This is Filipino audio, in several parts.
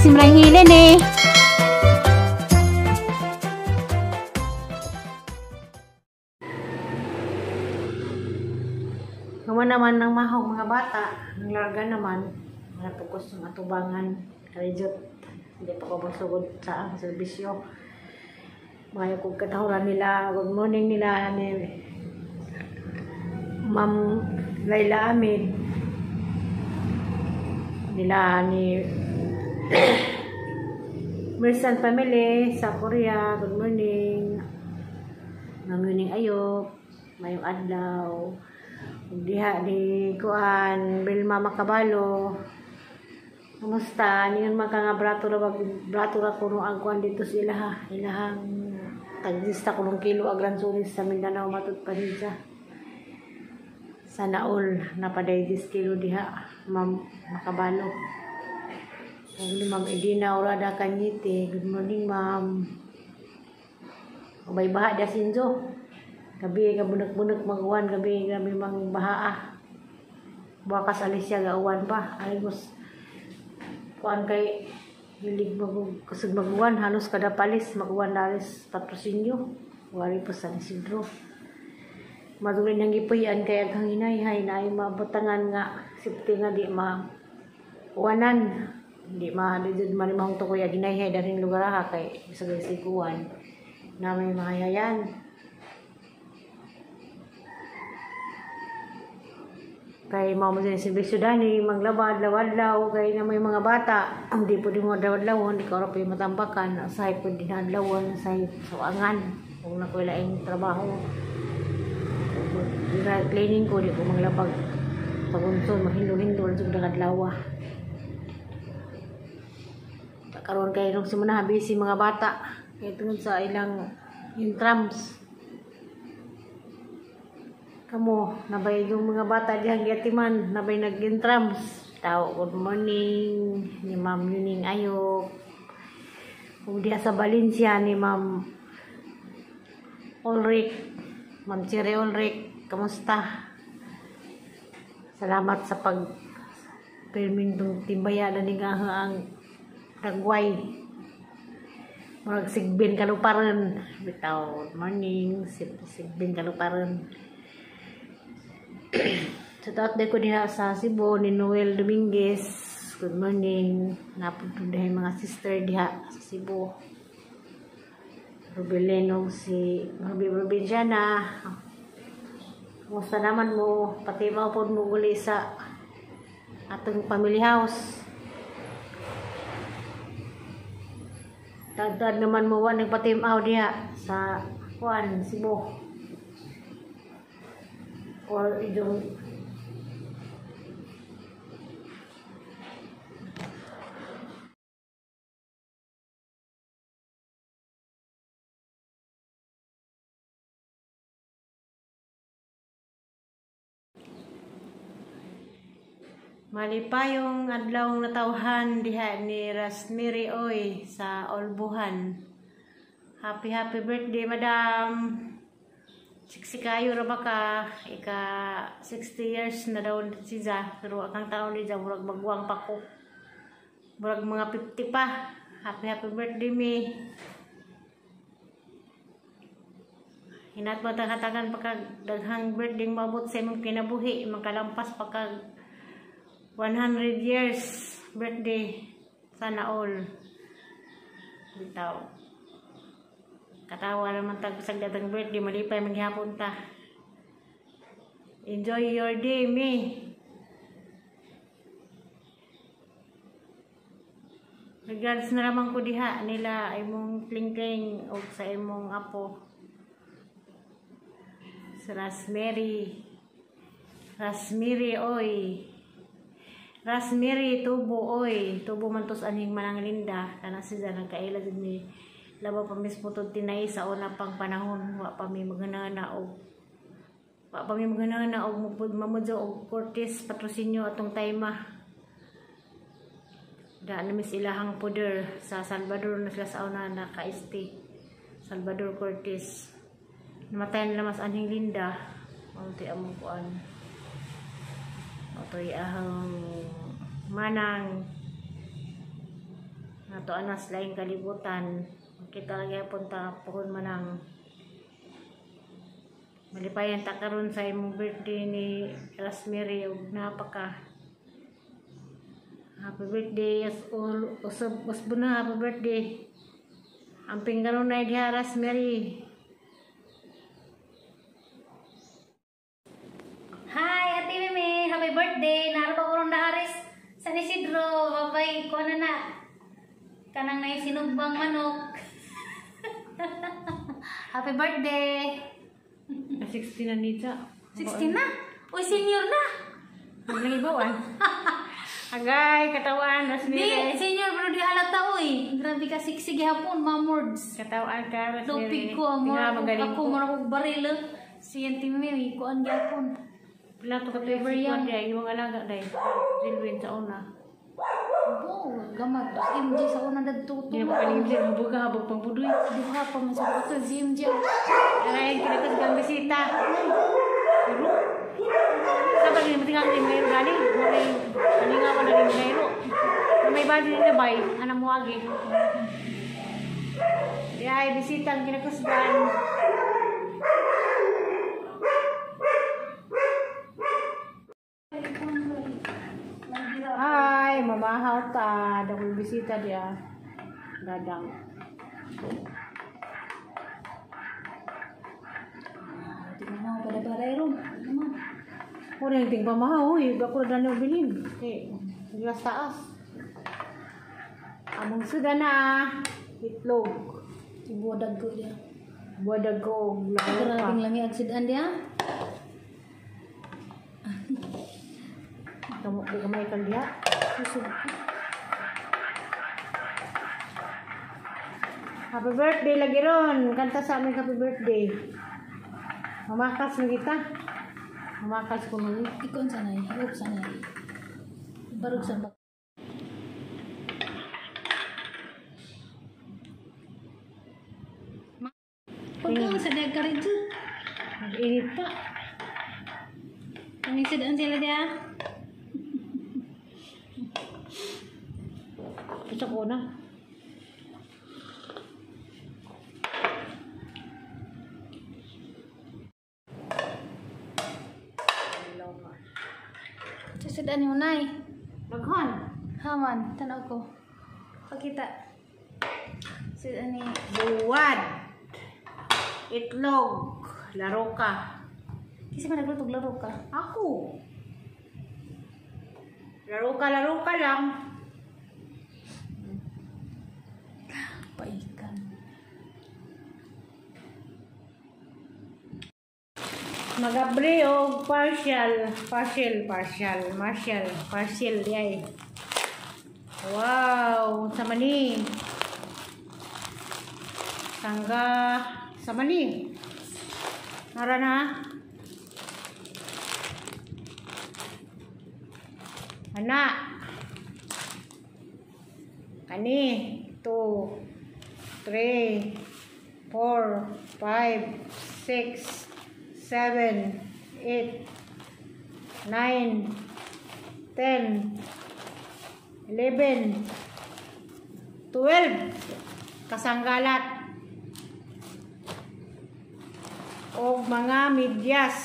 si Maranghilen eh. Naman naman ng mahong mga bata, ang larga naman, mga pugos ng atubangan, karejot, hindi pa ko masugod sa ang serbisyo. Mga kong katahuran nila, good morning nila ni Ma'am Laila Amid, nila ni Mersan family sa Korea, good morning. Ma'am Yuning Ayop, mayong adlaw. Diha di kuan Bilma Makabalo. Kumusta? Niyon man ka nga brato ra kuno ang kuan dito sila ha. Ilahang tagdista kulong kilo aglansunis sa Mindanao matud pa siya. Sana all napaday 10 kilo diha Ma'am Makabalo. Ni Ma'am Edina Orada Kanyite. Good morning Ma'am. Ubay baha da Sinjo. Gabi bunak-bunak mag-uwan, gabi mang bahaa. Bakas Alicia ga-uwan pa. Aligos kuan kay hilig kusog mag-uwan, halos kada palis mag-uwan dalis Patrocinio. Wari pa San Isidro. Madulin ang gipuyan kay aghang hinay-hay na ay mabutangan nga sipti nga di uwanan. Di did man mahong to kuya ginay-hay daring lugar ha kay bisag siguan na may mahayayan. Kay mao din si Bisudani maglabad-lawad-law kay na may mga bata hindi po di mo dawad-lawon di ka ora pay matambakan asay po din adlawon asay suangan kung na ko laing trabaho cleaning ko di ko manglabag pagunson mahindo-hindo jud adlaw karon kay nung simuna busy mga bata kay tungod sa ilang intrams. Kamu, nabay yung mga bata diyang yatiman, nabay nag-intrams. Tao, good morning, ni Ma'am Yuning Ayop. Kung diya sa Valencia, ni Ma'am Ulrich, Ma'am Chiri Ulrich, kamusta? Salamat sa pag-filming itong timbayanan ni nga ang ragway. Marag sigbin kaluparan. Bitaw, good morning, sigbin kaluparan. Sa taot ko diha sa Cebu ni Noel Dominguez. Good morning. Napunto diha mga sister diha sa Cebu. Rubeleno si Ruby Provinciana. Kumusta naman mo? Pati maupod mo guli sa atong family house. Tagtad naman mo wa nagpatimaw diha sa kuan Cebu. Or idong malipayong adlawng natawhan diha ni Rosemary Oy sa Olbuhan. Happy birthday madam. Siksikayo ra ba ka ika 60 years na daw siya pero akang taon ni ja murag bagwang pa ko murag mga 50 pa. Happy birthday me. Hinat mo hatagan pa kag daghang birthday maabot sa imong kinabuhi makalampas pa kag 100 years birthday sana all. Bitaw katawa naman tag sa datang birthday malipay maghapon ta. Enjoy your day me. Regards na naman ko diha nila imong klingkling o sa imong apo sa Rosemary Oy. Rosemary Tubo Oy. Tubo man tos aning manang Linda kana siya nagkaila jud ni labo pa mismo to tinay sa una pang panahon wa pa mi magana og mamudyo og Curtis Patrocinio atong tayma da na mis ilahang poder sa Salvador na sila sa una naka-stay Salvador Curtis namatay na mas aning Linda unti among kuan otoy ahang manang Ato anas laing kalibutan. Kita lagi punta pohon manang. Malipayan ta karon sa imong birthday ni Rosemary ug napaka. Happy birthday as all. Usab na happy birthday. Ang pingganon na diha Rosemary. Hi, Ate Mimi! Happy birthday! Naro pa ko ron na Aris San Isidro. Babay ko na. Kanang na sinugbang manok. Happy birthday! 60 na nita. 16 na? Uy, senior na! Nagibawan. Agay, katawan, Rosemary. Di, senior pero di halata uy. Grabe ka siksige hapon, mamords. Katawan ka, Rosemary. Lupig ko, amor. Magaling Ako, ko. marang baril. Si Ate Mimi, kuan gyapon. Pila to ka paper yan. Yung mga alaga dahil. Silwin sa una. Oo, gamat. MJ sa una nagtuto. Hindi na makalimsin. Mabuga habang pangbudoy. Duha pa man sa ito, si MJ. Kaya kinakas kang bisita. Pero, sabi nga matingang rin ngayon galing. Kalingawan na rin ngayon. May badi nila bay. Anang muwagi. Kaya ay bisita ang kinakusgan. Ay, mamahaw ta. Dakong bisita dia. Dadang. Tingnan mo, pada-pada ron. Naman. Kung yung ting pamahaw, ako na dano bilin. Gilas taas. Among suda na. Itlog. Ibuadag ko dia. Buwadag ko. Lalo pa. Grabing lami agsidan dia. Kamu di kamay kang diha. Susod. Happy birthday lagi ron. Kanta sa amin happy birthday. Mamakas na kita. Mamakas ko nung Ikon sanay, hawak sanay. Barog sa bak. Pagkang sa diag ka rin dyan. Mag-init pa. Ang isidaan sila dia. Isa ko na. Isidaan yung unay. Naghon. Haman, tanaw ko. Pakita. Isidaan ni... Buwad. Itlog. Laro ka. Kasi ba naglutog laro ka? Ako. Laro ka lang. Paikan. Magabre o partial yay. Wow, sama ni. Tangga sama ni. Nara na. Anak. Kani 2 3 4 5 6 7 8 9 10 11 12 kasanggalat o mga medyas.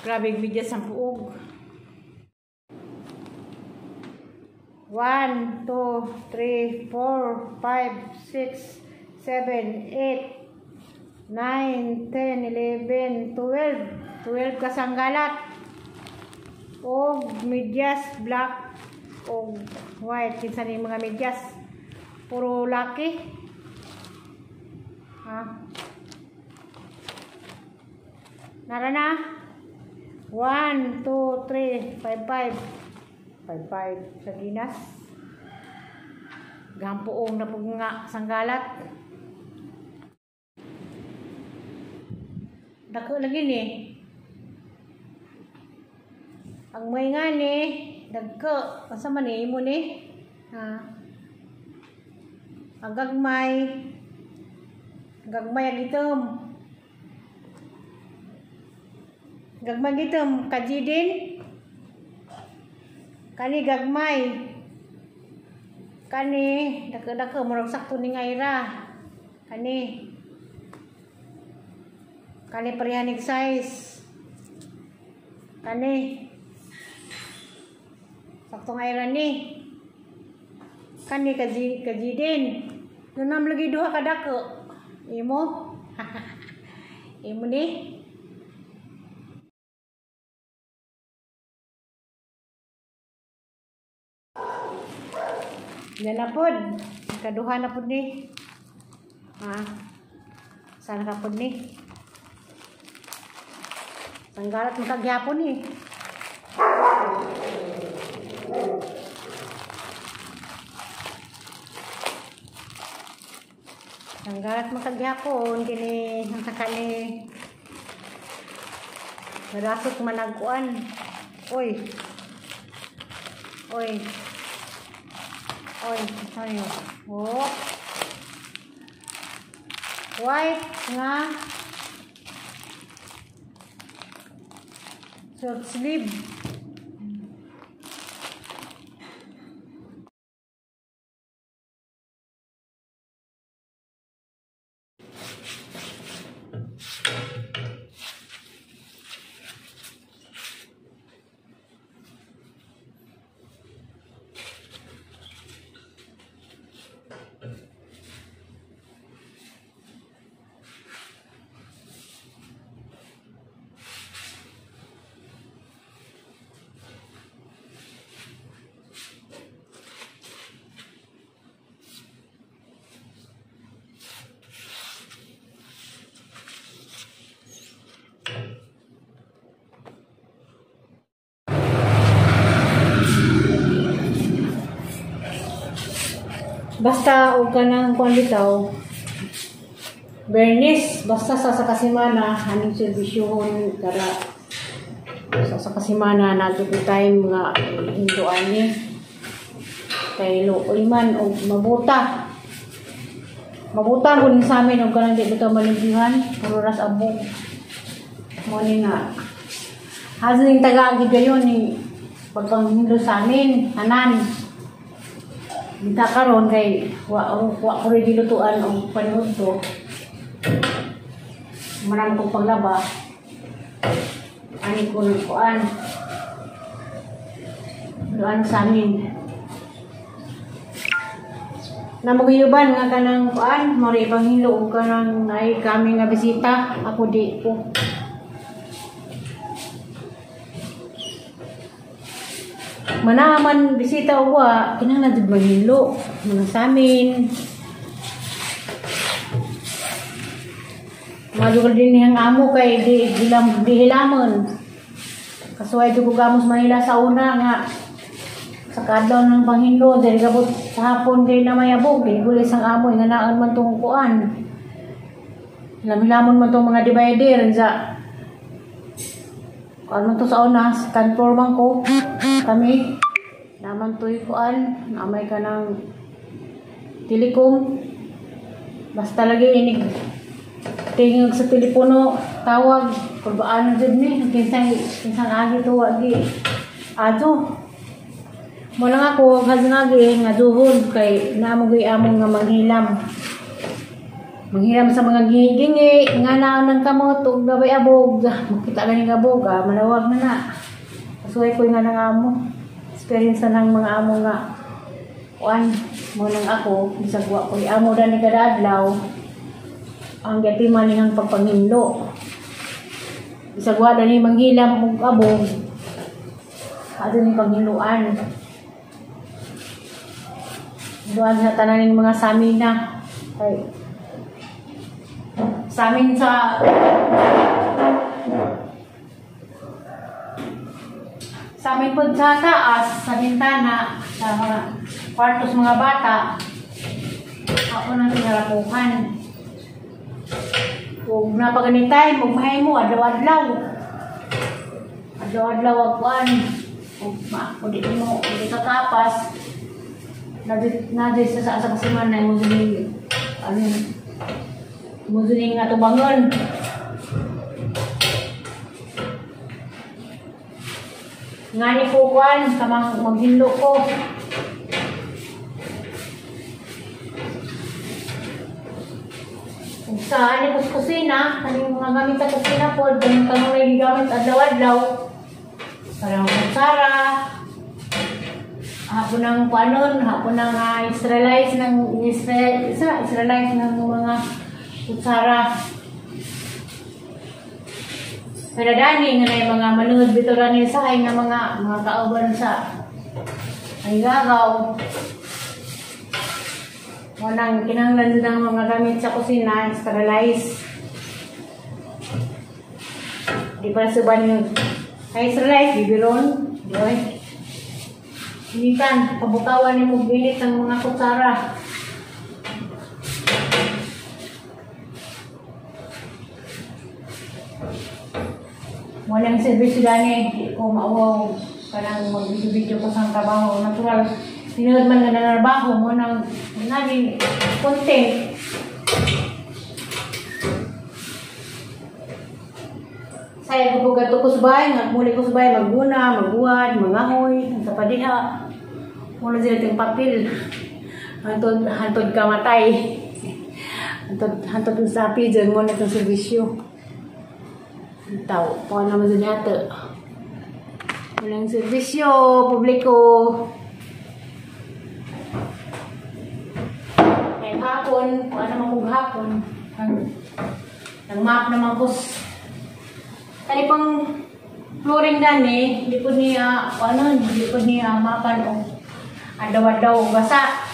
Grabe medyas ang puog. 1 2 3 4 5 6 7 8 9 10 11 12 kasanggalat o medyas black o white. Kinsa ni mga medyas puro laki ha. Nara na 1 2 3 5 sa ginas gampoong na pug nga sanggalat dako lagi ni ang may nga ni dagko asa man ni imo ni ha ang gagmay ang gitom kaji din kani gagmay Kani, daka-daka murag sakto ni Ngaira. Kani. Kani parehanig size. Kani. Sakto Ngaira ni. Kani kaji din. Nanam lagi duha ka dako. Imo. Imo ni. Yan na pod. Kaduha na pod ni. Sana ka pod ni. Tanggalat mo kagyapon ni. Tanggalat mo kagyapon. Kini ang sakali. Narasot managkuan. Oy. Oy. Oy, ayo. Oh. White nga short sleeve. Basta og kanang kuan bitaw. Bernis basta sa kasimana haning serbisyohon kara sa kasimana nato time nga hinduan ni kay luoy man og mabuta. Mabuta kun sa amin og kanang di bitaw malimbihan puro ras abog. Mo ni nga hazing taga gigayon ni pagpanghindo sa amin hanan. Kita karon kay wa ko rin dilutuan og panahon to. Marami kong paglaba. Ani ko ng kuan. Doan sa amin. Namugiyuban nga kanang kuan, mori panghilo og kanang ay kami nga bisita, ako di ko. Manaman bisita o wa, kinahanglan jud manghilo mga sa amin. Malugal din niyang amo kay di hilamon. Kasuway jud ko gamos Manila sa una nga sa kadlaw ng panghilo diri gabot sa hapon kay na mayabog di gulis ang amo nga naan man tong kuan. Lamon man tong mga divider sa kuan man to sa una, stand floor man ko. Kami naman to'y kuan, namay ka ng telekom. Basta lagi inig tingog sa telepono, tawag, kurbaan jud ni, kinsang agi to wagi. Ato. Mo lang ako agi nga duhod kay naamoy among nga manghilam. Manghiram sa mga gingi, nga naan ng kamot ug gabay abog. Makita lang yung abog, malawag na na. Kasuway ko nga nang amo. Experience na ng mga amo nga. Kuan, mo nang ako, bisagwa ko. Amo na ni kada adlaw. Ang gatiman niyang pagpanghinlo. Bisagwa na ni manghilam ug abog. Ato ni panghinluan. Doon sa tananing mga samina. Ay, sa amin sa amin po sa taas, sa bintana, sa mga kwartos mga bata, ako nang tinarapukan. Kung napaganitay, magmahay mo, adlaw-adlaw. Adlaw-adlaw agpuan. Kung di mo, kung di katapas, nadit sa kasimana, mo din, mo din nga tubangon. Nga ni po kuan, kamang maghinlo ko. Sa ano po kusina, kaning mga gamit sa kusina po, ganun kang mga gamit adlaw-adlaw. Parang kutsara, hapon ng panon, hapon ng Israelize ng mga kutsara. Pero dani nga na yung mga manungod bito rin sa ay nga mga kauban sa ay gagaw. Walang kinahanglan ng mga gamit sa kusina, sterilize. Di para suban yung ay sterilize, bibiron. Diyoy. Hindi kan, pabukawan ni mo bilit ang mga kutsara. Walang service gani, kung maawaw parang mag-video ko sa trabaho, natural. Sinuod man nga na trabaho mo ng naging content. Saya ko gato ko subay, muli ko subay, magguna, magbuhat, mangahoy, sa padiha. Mula sila ting papel. Hantod ka matay. Hantod sa pigeon mo na itong servisyo. Tao, paano naman sa dito? Walang servisyo, publiko. Kaya hapon, paano naman kung hapon? Ang map naman ko. Kaya pang flooring gani, hindi po niya, mapan o adaw-adaw basa.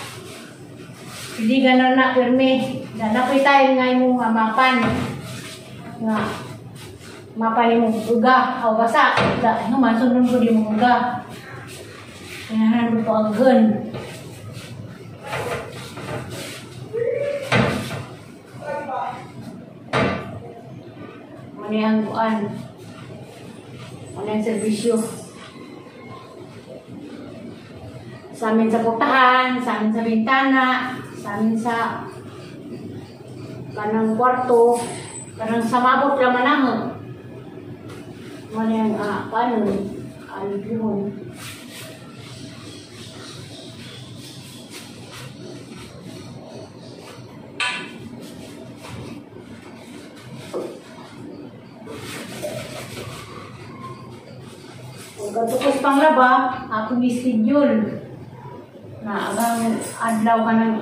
Hindi gano'n na, pirmi. Danapoy tayo nga yung mapan. Nga, mapan yung uga, o basa. Naman, sunod ko di mong uga. Kaya po ang gun. Ano yung buwan? Ano yung servisyo? Sa amin sa putahan, sa amin sa bintana, sa amin sa kanang kwarto, kanang sa mabot naman ako. Ano yung paano? Alibihon. Pagkatukos pang laba, ako schedule na abang adlaw ka ng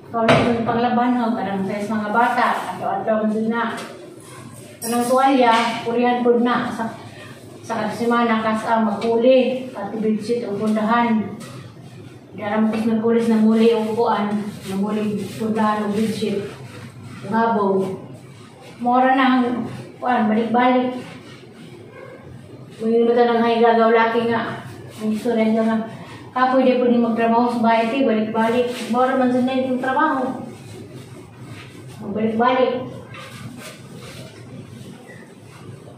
toilet panglaban ho, kanang sa mga bata, adlaw mo din na. Kanang tuwalya, purihan po na sa kasimana kas magkuli, pati bedsheet ang pundahan. Diyaram kus nagkulis na muli ang upuan, na muli pundahan ang bedsheet. Gabaw. Mora na ang balik-balik. May luta ng hay gagaw laki nga. Ang istorya nga. Kapoy di po ni magtrabaho sa bahay ti, balik-balik. Mora man sa na itong trabaho. Balik-balik.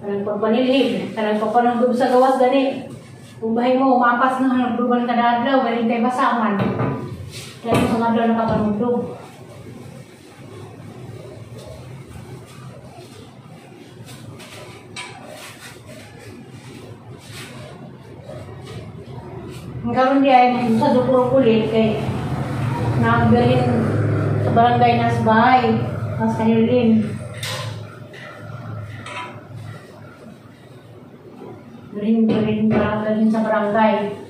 Karang pagpanilib. Karang papanagdub sa gawas gani. Kung bahay mo, umapas na hanagduban kada adlaw, galing kay basaman. Kaya sa mga adlaw nakapanagdub. Ang karoon di ay sa dukuro kulit kay nagaling sa barangay nas bahay mas kanilin galing sa barangay.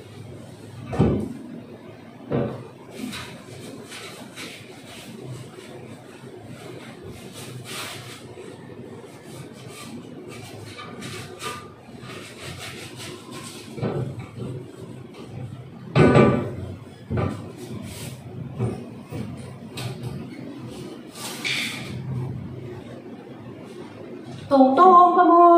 Tungtong ka mo!